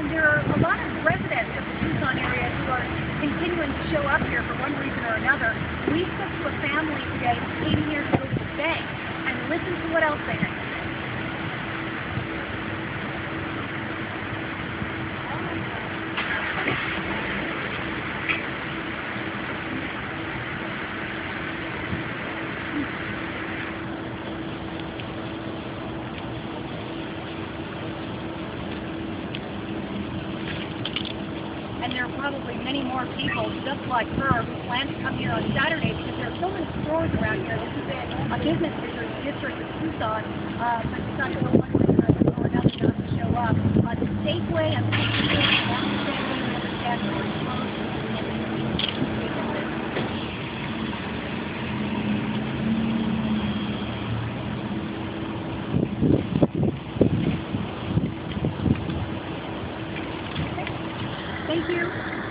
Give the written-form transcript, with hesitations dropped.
and there are a lot of residents of the Tucson area who are continuing to show up here for one reason or another. We spoke to a family today who came here to go to the bank, and listen to what else they had to say. And there are probably many more people just like her who plan to come here on Saturday because there are so many stores around here. This is a business district of Tucson, but decided for one reason or another not to show up. The Safeway and the family understand where it's closed and Thank you.